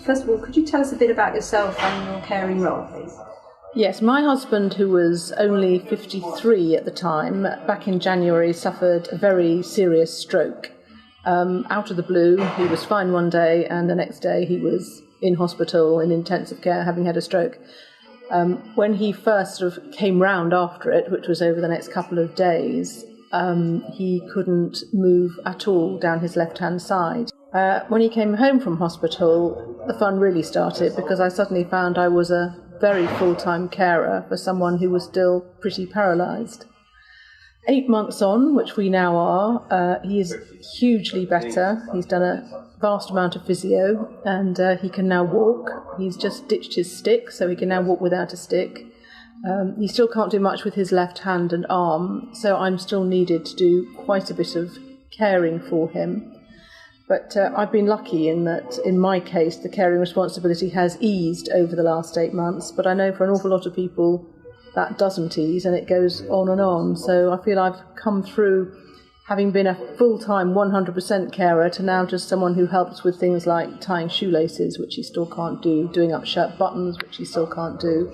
First of all, could you tell us a bit about yourself and your caring role, please? Yes, my husband, who was only 53 at the time, back in January suffered a very serious stroke. Out of the blue, he was fine one day, and the next day he was in hospital in intensive care having had a stroke. When he first sort of came round after it, which was over the next couple of days, he couldn't move at all down his left-hand side. When he came home from hospital, the fun really started, because I suddenly found I was a very full-time carer for someone who was still pretty paralysed. 8 months on, which we now are, he is hugely better. He's done a vast amount of physio, and he can now walk. He's just ditched his stick, so he can now walk without a stick. He still can't do much with his left hand and arm, so I'm still needed to do quite a bit of caring for him. But I've been lucky in that, in my case, the caring responsibility has eased over the last 8 months, but I know for an awful lot of people that doesn't ease, and it goes on and on. So I feel I've come through having been a full-time 100% carer to now just someone who helps with things like tying shoelaces, which he still can't do, doing up shirt buttons, which he still can't do.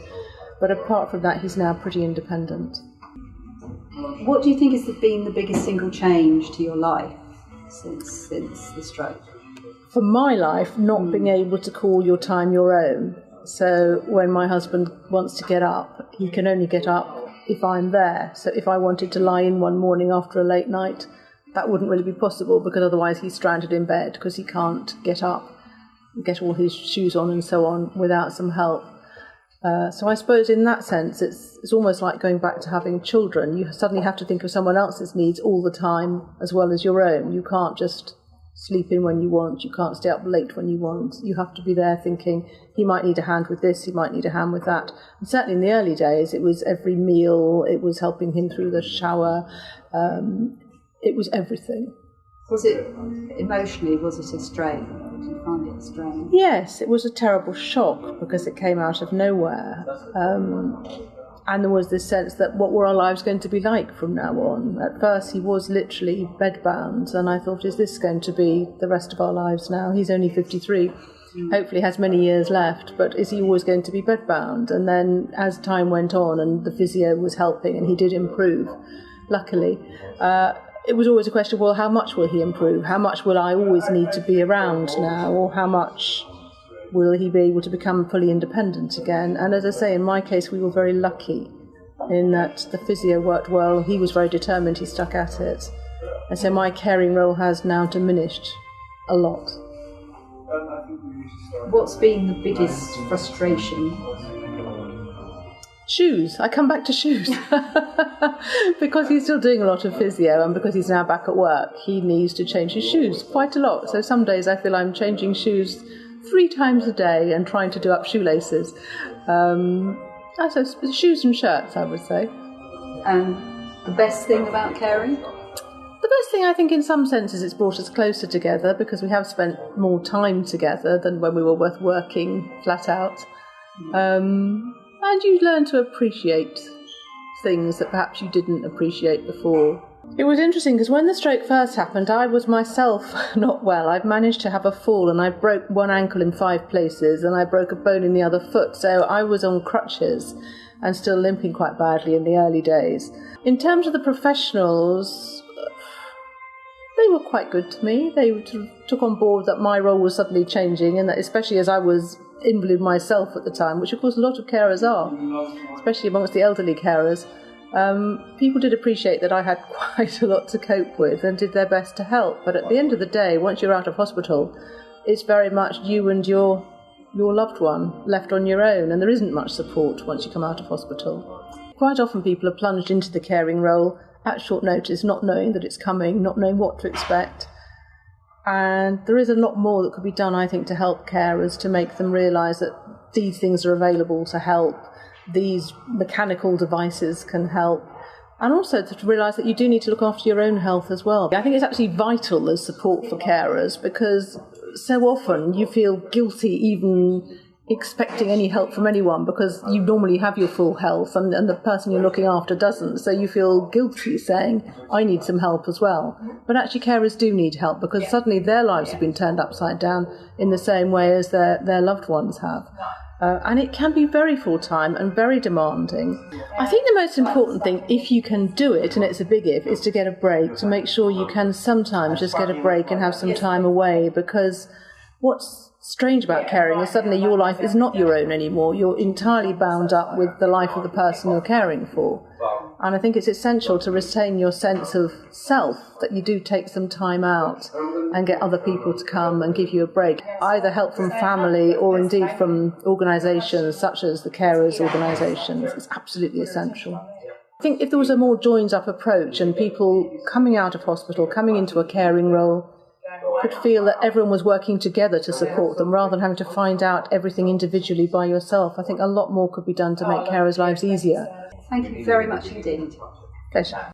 But apart from that, he's now pretty independent. What do you think has been the biggest single change to your life since the stroke? For my life, not being able to call your time your own. So when my husband wants to get up, he can only get up if I'm there. So if I wanted to lie in one morning after a late night, that wouldn't really be possible, because otherwise he's stranded in bed because he can't get up, get all his shoes on and so on without some help. So I suppose in that sense, it's almost like going back to having children. You suddenly have to think of someone else's needs all the time as well as your own. You can't just sleep in when you want. You can't stay up late when you want. You have to be there thinking, he might need a hand with this, he might need a hand with that. And certainly in the early days, it was every meal, it was helping him through the shower, it was everything. Was it, emotionally, was it a strain? Did you find it a strain? Yes, it was a terrible shock because it came out of nowhere. And there was this sense that what were our lives going to be like from now on? At first he was literally bedbound, and I thought, is this going to be the rest of our lives now? He's only 53, hopefully has many years left, but is he always going to be bedbound? And then as time went on and the physio was helping and he did improve, luckily, it was always a question, well, how much will he improve? How much will I always need to be around now? Or how much will he be able to become fully independent again? And as I say, in my case, we were very lucky in that the physio worked well. He was very determined, he stuck at it. And so my caring role has now diminished a lot. What's been the biggest frustration? Shoes. I come back to shoes. Because he's still doing a lot of physio and because he's now back at work, he needs to change his shoes quite a lot. So some days I feel I'm changing shoes 3 times a day and trying to do up shoelaces. So shoes and shirts, I would say. And the best thing about caring? The best thing, I think, in some senses, it's brought us closer together because we have spent more time together than when we were both working flat out. And you learn to appreciate things that perhaps you didn't appreciate before. It was interesting because when the stroke first happened, I was myself not well. I'd managed to have a fall and I broke one ankle in 5 places and I broke a bone in the other foot. So I was on crutches and still limping quite badly in the early days. In terms of the professionals, they were quite good to me. They took on board that my role was suddenly changing, and that especially as I was invalid myself at the time, which of course a lot of carers are, especially amongst the elderly carers. People did appreciate that I had quite a lot to cope with and did their best to help. But at the end of the day, once you're out of hospital, it's very much you and your loved one left on your own, and there isn't much support once you come out of hospital. Quite often people are plunged into the caring role at short notice, not knowing that it's coming, not knowing what to expect. And there is a lot more that could be done, I think, to help carers, to make them realise that these things are available to help. These mechanical devices can help. And also to realise that you do need to look after your own health as well. I think it's actually vital as support for carers, because so often you feel guilty even expecting any help from anyone because you normally have your full health and the person you're looking after doesn't. So you feel guilty saying, I need some help as well. But actually carers do need help because suddenly their lives have been turned upside down in the same way as their loved ones have. And it can be very full-time and very demanding. I think the most important thing, if you can do it, and it's a big if, is to get a break, to make sure you can sometimes just get a break and have some time away, because what's strange about caring is suddenly your life is not your own anymore. You're entirely bound up with the life of the person you're caring for. And I think it's essential to retain your sense of self, that you do take some time out and get other people to come and give you a break, either help from family or indeed from organisations such as the carers organisations. It's absolutely essential. I think if there was a more joined-up approach and people coming out of hospital, coming into a caring role, could feel that everyone was working together to support them rather than having to find out everything individually by yourself, I think a lot more could be done to make carers' lives easier. Thank you very much indeed. Pleasure.